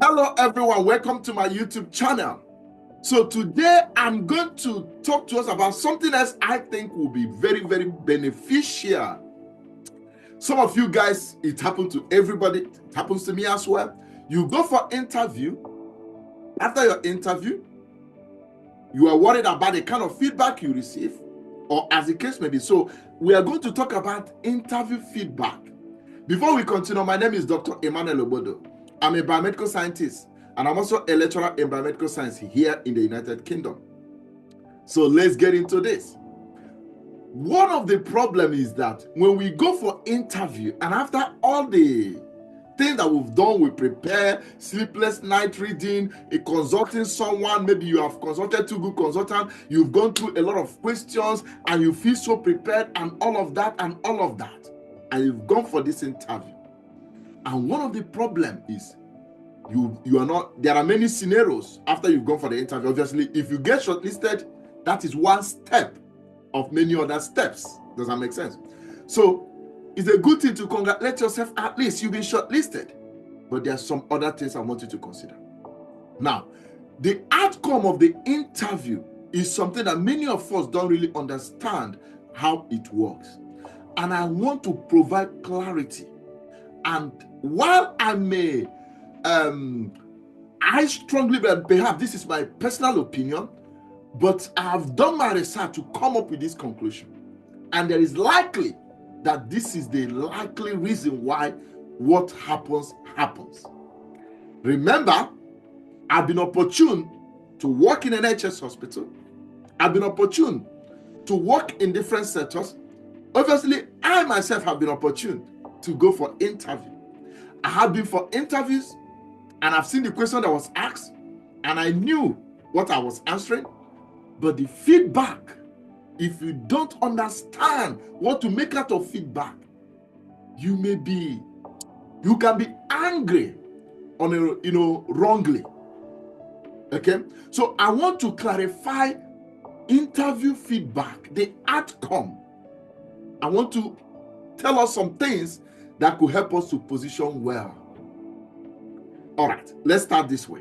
Hello everyone, welcome to my YouTube channel. So today I'm going to talk to us about something else I think will be very, very beneficial. Some of you guys, it happened to everybody, it happens to me as well. You go for interview. After your interview, you are worried about the kind of feedback you receive, or as the case may be. So we are going to talk about interview feedback. Before we continue, my name is Dr. Emmanuel Obodo. I'm a biomedical scientist, and I'm also a lecturer in biomedical science here in the United Kingdom. So let's get into this. One of the problems is that when we go for interview, and after all the things that we've done, we prepare, sleepless night reading, consulting someone, maybe you have consulted two good consultants, you've gone through a lot of questions, and you feel so prepared, and all of that, and you've gone for this interview. And one of the problems is you are not, there are many scenarios after you've gone for the interview. Obviously, if you get shortlisted, that is one step of many other steps. Does that make sense? So it's a good thing to congratulate yourself, at least you've been shortlisted. But there are some other things I want you to consider. Now, the outcome of the interview is something that many of us don't really understand how it works. And I want to provide clarity. And while I may, I strongly believe, perhaps this is my personal opinion, but I have done my research to come up with this conclusion. And there is likely that this is the likely reason why what happens. Remember, I've been opportune to work in an NHS hospital. I've been opportune to work in different sectors. Obviously, I myself have been opportune to go for interview. I have been for interviews, and I've seen the question that was asked, and I knew what I was answering. But the feedback, if you don't understand what to make out of feedback, you can be angry on wrongly. Okay, so I want to clarify interview feedback, the outcome. I want to tell us some things that could help us to position well. All right, let's start this way.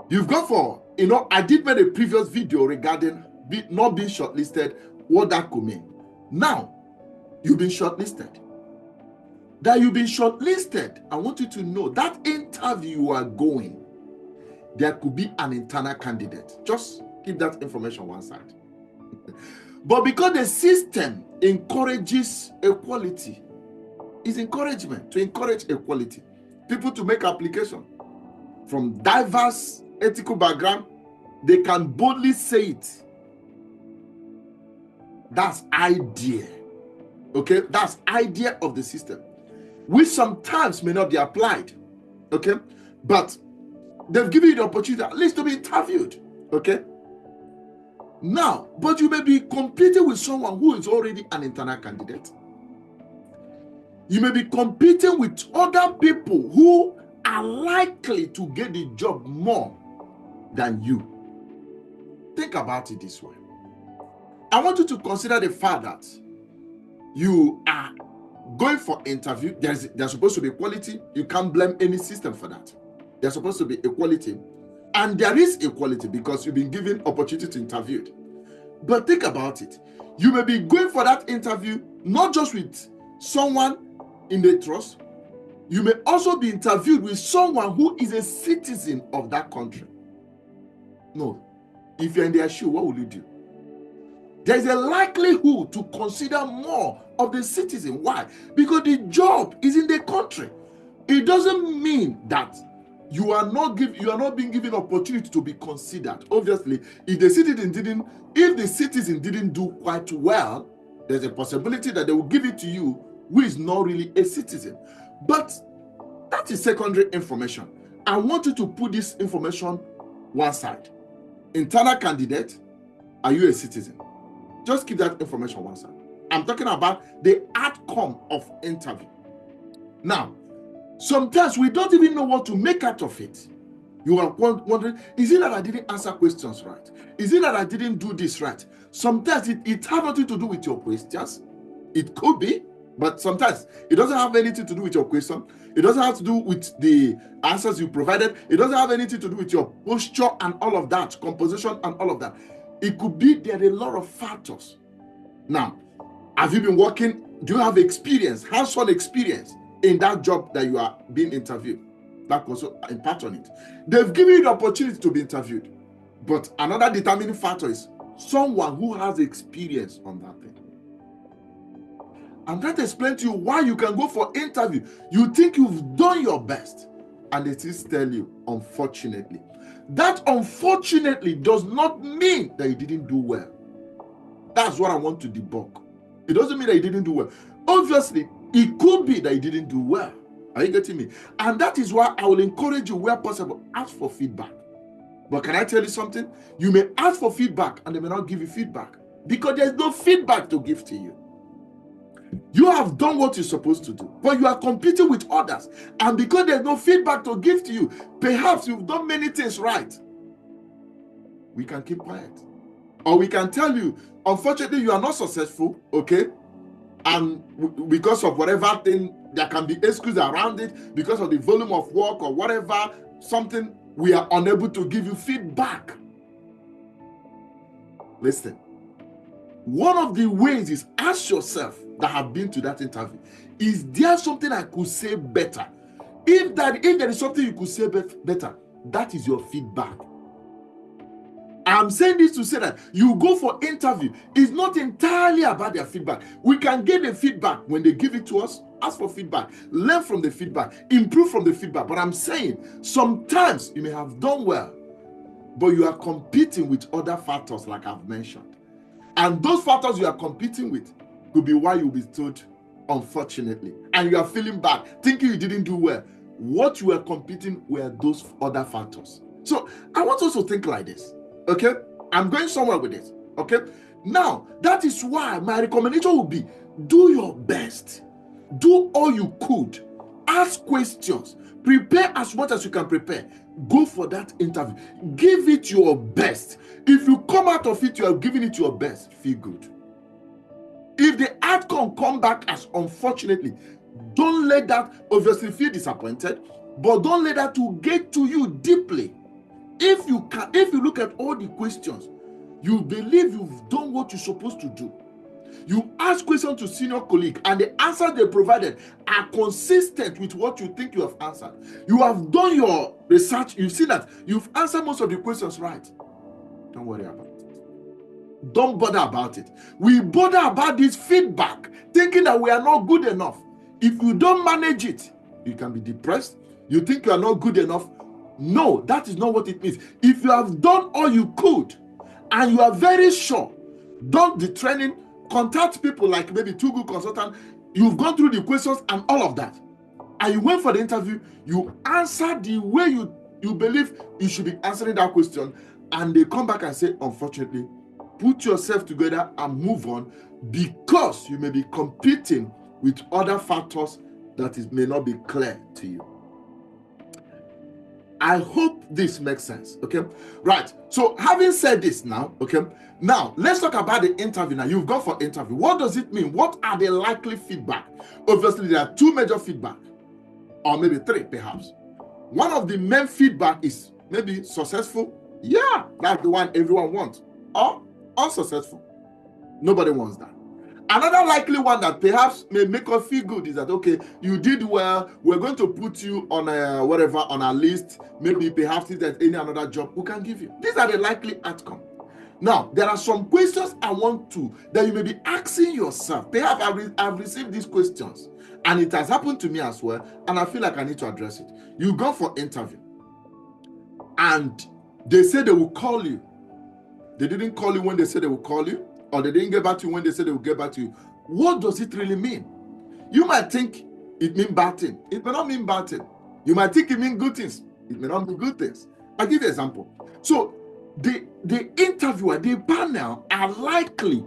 You've gone for, I did make a previous video regarding not being shortlisted, what that could mean. Now, you've been shortlisted. That you've been shortlisted, I want you to know that interview you are going, there could be an internal candidate. Just keep that information one side. But because the system encourages equality, is encouragement to encourage equality. People to make application from diverse ethical background, they can boldly say it. That's idea. Okay, that's idea of the system, which sometimes may not be applied. Okay, but they've given you the opportunity at least to be interviewed. Okay. Now, but you may be competing with someone who is already an internal candidate. You may be competing with other people who are likely to get the job more than you. Think about it this way. I want you to consider the fact that you are going for interview. There's supposed to be equality. You can't blame any system for that. There's supposed to be equality. And there is equality because you've been given opportunity to interview. But think about it. You may be going for that interview not just with someone in the trust. You may also be interviewed with someone who is a citizen of that country. No. If you're in their shoe, what will you do? There's a likelihood to consider more of the citizen. Why? Because the job is in the country. It doesn't mean that you are not being given opportunity to be considered. Obviously, if the citizen didn't do quite well, there's a possibility that they will give it to you who is not really a citizen. But that is secondary information. I want you to put this information one side. Internal candidate, are you a citizen? Just keep that information one side. I'm talking about the outcome of interview. Now, sometimes we don't even know what to make out of it. You are wondering, is it that I didn't answer questions right? Is it that I didn't do this right? Sometimes it has nothing to do with your questions. It could be, but sometimes it doesn't have anything to do with your question. It doesn't have to do with the answers you provided. It doesn't have anything to do with your posture and all of that, composition and all of that. It could be there are a lot of factors. Now, have you been working? Do you have experience, hands-on experience in that job that you are being interviewed? That also impact on it. They've given you the opportunity to be interviewed, but another determining factor is someone who has experience on that thing. And that explains to you why you can go for interview. You think you've done your best, and they still tell you, unfortunately. That unfortunately does not mean that you didn't do well. That's what I want to debunk. It doesn't mean that you didn't do well. Obviously, it could be that you didn't do well. Are you getting me? And that is why I will encourage you, where possible, ask for feedback. But can I tell you something? You may ask for feedback and they may not give you feedback because there's no feedback to give to you. You have done what you're supposed to do, but you are competing with others. And because there's no feedback to give to you, perhaps you've done many things right. We can keep quiet. Or we can tell you, unfortunately, you are not successful, okay? And because of whatever thing, there can be excuses around it, because of the volume of work or whatever, something, we are unable to give you feedback. Listen, one of the ways is ask yourself that have been to that interview, is there something I could say better? If there is something you could say better, that is your feedback. I'm saying this to say that you go for interview, it's not entirely about their feedback. We can get the feedback when they give it to us. Ask for feedback, learn from the feedback, improve from the feedback. But I'm saying sometimes you may have done well, but you are competing with other factors like I've mentioned. And those factors you are competing with could be why you'll be told, unfortunately. And you are feeling bad, thinking you didn't do well. What you were competing were those other factors. So I want us to think like this. Okay, I'm going somewhere with this. Okay, now that is why my recommendation would be, do your best, do all you could, ask questions, prepare as much as you can prepare, go for that interview, give it your best. If you come out of it, you are giving it your best, feel good. If the outcome come back as unfortunately, don't let that, obviously feel disappointed, but don't let that to get to you deeply. If you look at all the questions, you believe you've done what you're supposed to do. You ask questions to senior colleague and the answers they provided are consistent with what you think you have answered. You have done your research. You see that you've answered most of the questions right. Don't worry about it. Don't bother about it. We bother about this feedback, thinking that we are not good enough. If you don't manage it, you can be depressed. You think you are not good enough. No, that is not what it means. If you have done all you could and you are very sure, don't the training, contact people like maybe Too Good Consultant. You've gone through the questions and all of that, and you went for the interview, you answer the way you believe you should be answering that question, and they come back and say, unfortunately, put yourself together and move on, because you may be competing with other factors that may not be clear to you. I hope this makes sense, okay? Right, so having said this now, okay, now let's talk about the interview. Now you've gone for interview. What does it mean? What are the likely feedback? Obviously, there are two major feedback, or maybe three perhaps. One of the main feedback is maybe successful. Yeah, that's the one everyone wants. Or unsuccessful. Nobody wants that. Another likely one that perhaps may make us feel good is that, okay, you did well, we're going to put you on a whatever, on a list, maybe perhaps if there's any another job we can give you. These are the likely outcome. Now, there are some questions I want to, that you may be asking yourself. Perhaps I've received these questions, and it has happened to me as well, and I feel like I need to address it. You go for interview, and they say they will call you. They didn't call you when they said they will call you, or they didn't get back to you when they said they will get back to you. What does it really mean? You might think it means bad thing. It may not mean bad thing. You might think it means good things. It may not mean good things. I'll give you an example. So the interviewer, the panel are likely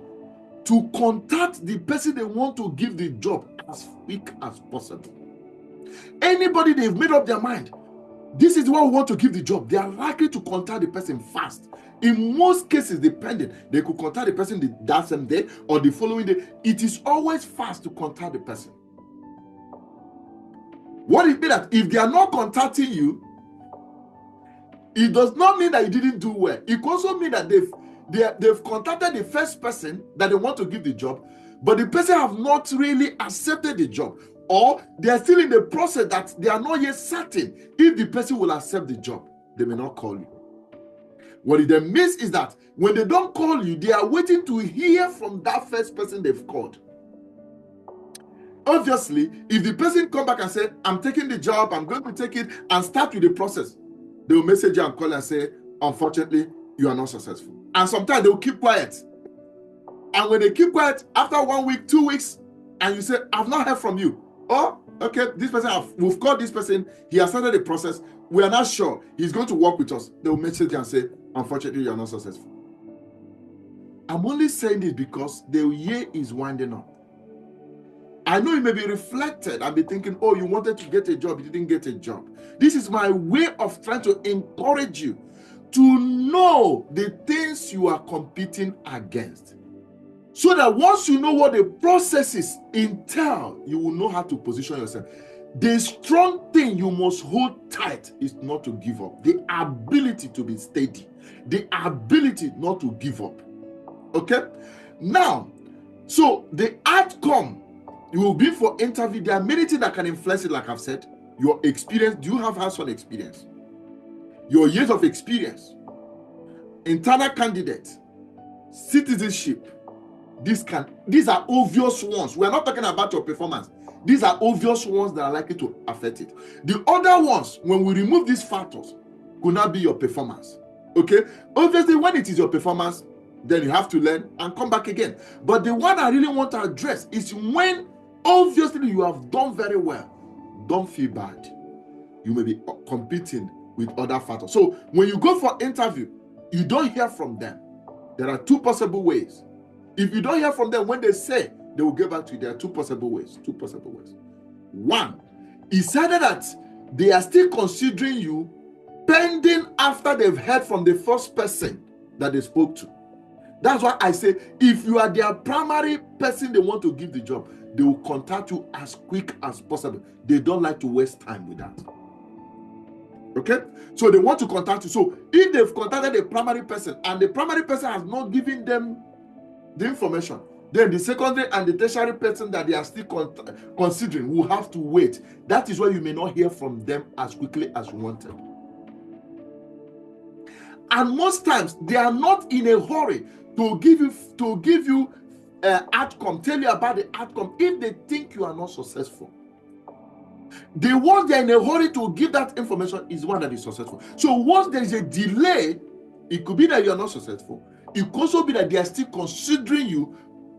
to contact the person they want to give the job as quick as possible. Anybody they've made up their mind, this is the one who want to give the job, they are likely to contact the person fast. In most cases, depending, they could contact the person that same day or the following day. It is always fast to contact the person. What it means that if they are not contacting you, it does not mean that you didn't do well. It also means that they've contacted the first person that they want to give the job, but the person have not really accepted the job, or they are still in the process that they are not yet certain if the person will accept the job. They may not call you. What it then means is that when they don't call you, they are waiting to hear from that first person they've called. Obviously, if the person come back and say, I'm taking the job, I'm going to take it, and start with the process, they will message you and call and say, unfortunately, you are not successful. And sometimes they will keep quiet. And when they keep quiet, after 1 week, 2 weeks, and you say, I've not heard from you. Oh, okay, this person, we've called this person, he has started the process, we are not sure he's going to work with us. They will message you and say, unfortunately, you are not successful. I'm only saying this because the year is winding up. I know you may be reflected and be thinking, oh, you wanted to get a job, you didn't get a job. This is my way of trying to encourage you to know the things you are competing against. So that once you know what the processes entail, you will know how to position yourself. The strong thing you must hold tight is not to give up. The ability to be steady. The ability not to give up. Okay? Now, so the outcome you will be for interview, there are many things that can influence it, like I've said. Your experience, do you have hands-on experience? Your years of experience, internal candidate, citizenship. These are obvious ones. We're not talking about your performance. These are obvious ones that are likely to affect it. The other ones, when we remove these factors, could not be your performance. Okay? Obviously, when it is your performance, then you have to learn and come back again. But the one I really want to address is when obviously you have done very well. Don't feel bad. You may be competing with other factors. So when you go for interview, you don't hear from them. There are two possible ways. If you don't hear from them, when they say they will get back to you, there are two possible ways. One, is either that they are still considering you pending after they've heard from the first person that they spoke to. That's why I say, if you are their primary person they want to give the job, they will contact you as quick as possible. They don't like to waste time with that. Okay? So they want to contact you. So if they've contacted the primary person and the primary person has not given them the information, then the secondary and the tertiary person that they are still considering will have to wait. That is why you may not hear from them as quickly as you wanted. And most times they are not in a hurry to give you outcome, tell you about the outcome if they think you are not successful. The one they're in a hurry to give that information is one that is successful. So once there is a delay, it could be that you are not successful. It could also be that they are still considering you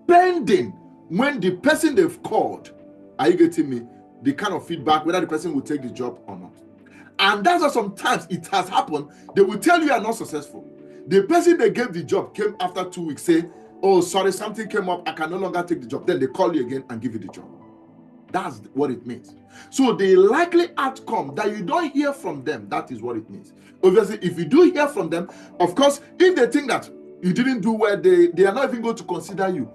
pending when the person they've called, are you getting me, the kind of feedback, whether the person will take the job or not. And that's why sometimes it has happened, they will tell you are not successful. The person they gave the job came after 2 weeks, say, oh, sorry, something came up, I can no longer take the job. Then they call you again and give you the job. That's what it means. So the likely outcome that you don't hear from them, that is what it means. Obviously, if you do hear from them, of course, if they think that you didn't do well, they are not even going to consider you.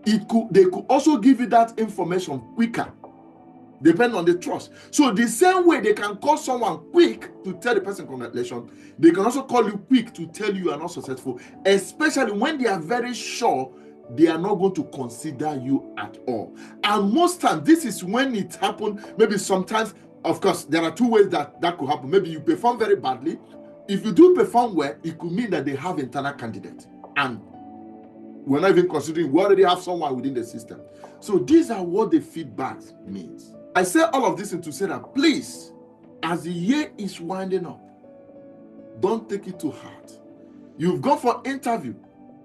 They could also give you that information quicker, depending on the trust. So the same way they can call someone quick to tell the person congratulations, they can also call you quick to tell you are not successful, especially when they are very sure they are not going to consider you at all. And most times, this is when it happens. Maybe sometimes, of course, there are two ways that could happen. Maybe you perform very badly. If you do perform well, it could mean that they have internal candidates. And we're not even considering we already have someone within the system. So these are what the feedback means. I say all of this to say that please, as the year is winding up, don't take it too hard. You've gone for interview.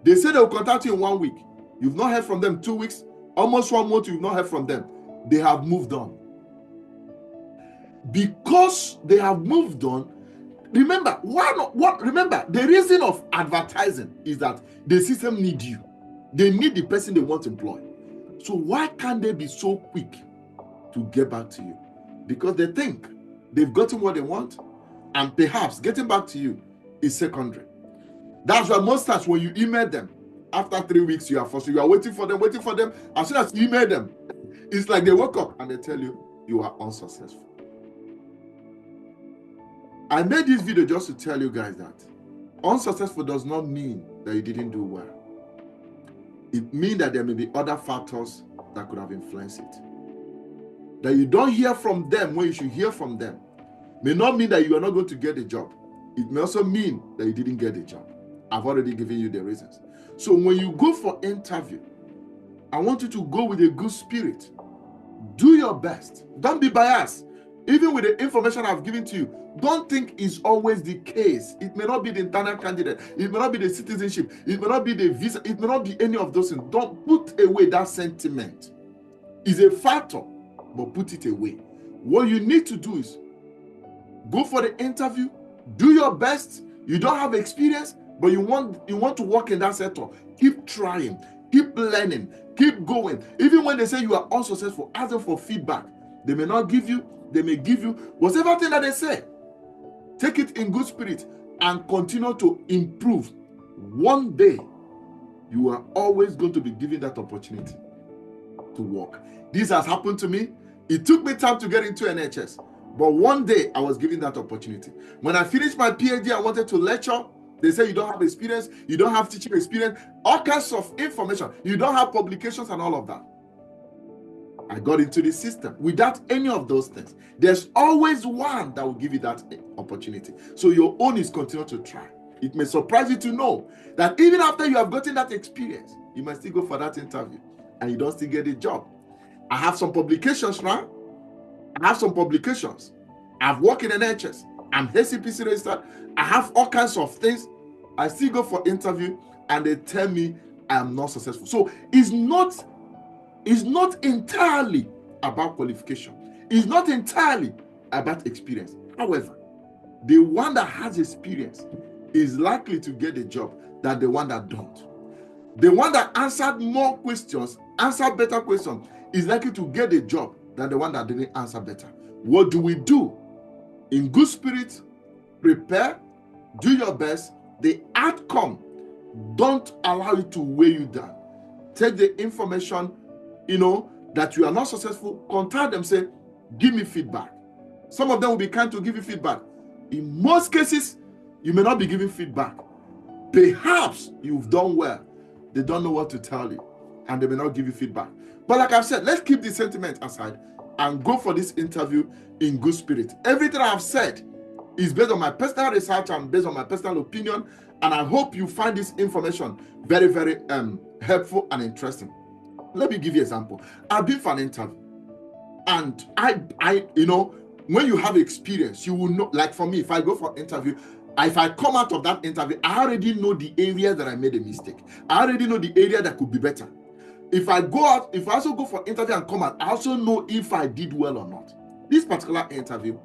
They say they will contact you in 1 week. You've not heard from them 2 weeks. Almost 1 month, you've not heard from them. They have moved on. Because they have moved on, remember, remember, the reason of advertising is that the system needs you. They need the person they want to employ. So why can't they be so quick to get back to you? Because they think they've gotten what they want, and perhaps getting back to you is secondary. That's why most times when you email them, after 3 weeks you are frustrated, you are waiting for them. As soon as you email them, it's like they woke up and they tell you you are unsuccessful. I made this video just to tell you guys that unsuccessful does not mean that you didn't do well. It means that there may be other factors that could have influenced it. That you don't hear from them when you should hear from them may not mean that you are not going to get a job. It may also mean that you didn't get a job. I've already given you the reasons. So when you go for interview, I want you to go with a good spirit. Do your best. Don't be biased. Even with the information I've given to you, don't think it's always the case. It may not be the internal candidate. It may not be the citizenship. It may not be the visa. It may not be any of those things. Don't put away that sentiment. It's a factor, but put it away. What you need to do is go for the interview. Do your best. You don't have experience, but you want to work in that sector. Keep trying. Keep learning. Keep going. Even when they say you are unsuccessful, ask them for feedback. They may not give you. They may give you whatever thing that they say. Take it in good spirit and continue to improve. One day, you are always going to be given that opportunity to work. This has happened to me. It took me time to get into NHS, but one day I was given that opportunity. When I finished my PhD, I wanted to lecture. They say you don't have experience, you don't have teaching experience, all kinds of information. You don't have publications and all of that. I got into the system without any of those things. There's always one that will give you that opportunity. So your own is continue to try. It may surprise you to know that even after you have gotten that experience, you must still go for that interview and you don't still get a job. I have some publications now. I have some publications. I've worked in NHS. I'm HCPC registered. I have all kinds of things. I still go for interview and they tell me I am not successful. So it's not entirely about qualification. It's not entirely about experience. However, the one that has experience is likely to get a job than the one that don't. The one that answered more questions, answered better questions, is likely to get a job than the one that didn't answer better. What do we do? In good spirit, prepare, do your best. The outcome, don't allow it to weigh you down. Take the information, that you are not successful, contact them, say, give me feedback. Some of them will be kind to give you feedback. In most cases, you may not be giving feedback. Perhaps you've done well. They don't know what to tell you, and they may not give you feedback. But like I've said, let's keep the sentiment aside and go for this interview in good spirit. Everything I've said is based on my personal research and based on my personal opinion, and I hope you find this information very, very helpful and interesting. Let me give you an example. I've been for an interview, and I when you have experience, you will know. Like for me, if I go for an interview, if I come out of that interview, I already know the area that I made a mistake. I already know the area that could be better. If I go out, if I also go for interview and come out, I also know if I did well or not. This particular interview,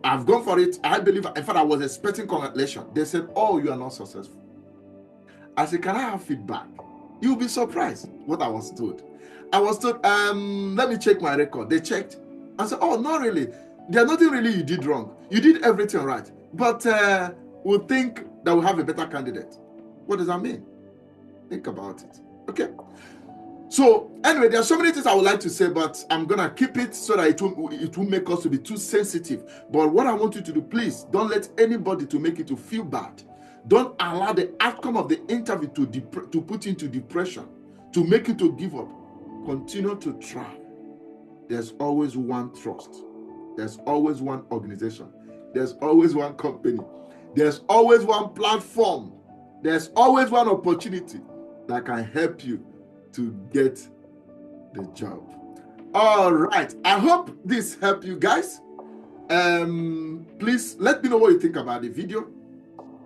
I've gone for it. I believe, in fact, I was expecting congratulations. They said, "Oh, you are not successful." I said, "Can I have feedback?" You'll be surprised what I was told. I was told, let me check my record. They checked. I said, "Oh, not really. There's nothing really you did wrong. You did everything right. But we'll think that we'll have a better candidate." What does that mean? Think about it. Okay. So anyway, there are so many things I would like to say, but I'm gonna keep it so that it won't make us to be too sensitive. But what I want you to do, please don't let anybody to make you to feel bad. Don't allow the outcome of the interview to put you into depression, to make you to give up. Continue to try. There's always one trust. There's always one organization. There's always one company. There's always one platform. There's always one opportunity that can help you to get the job. All right. I hope this helped you guys. Please let me know what you think about the video.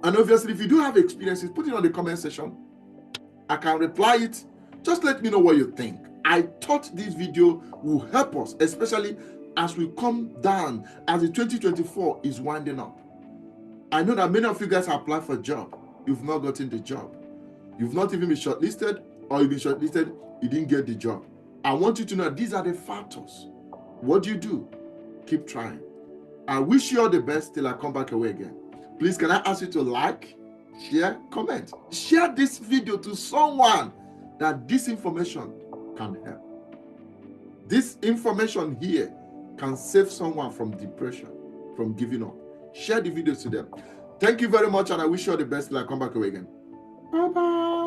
And obviously, if you do have experiences, put it on the comment section. I can reply it. Just let me know what you think. I thought this video will help us, especially as we come down, as the 2024 is winding up. I know that many of you guys have applied for a job. You've not gotten the job. You've not even been shortlisted, or you've been shortlisted, you didn't get the job. I want you to know these are the factors. What do? Keep trying. I wish you all the best till I come back away again. Please, can I ask you to like, share, comment. Share this video to someone that this information can help. This information here can save someone from depression, from giving up. Share the videos to them. Thank you very much, and I wish you all the best till I come back away again. Bye bye.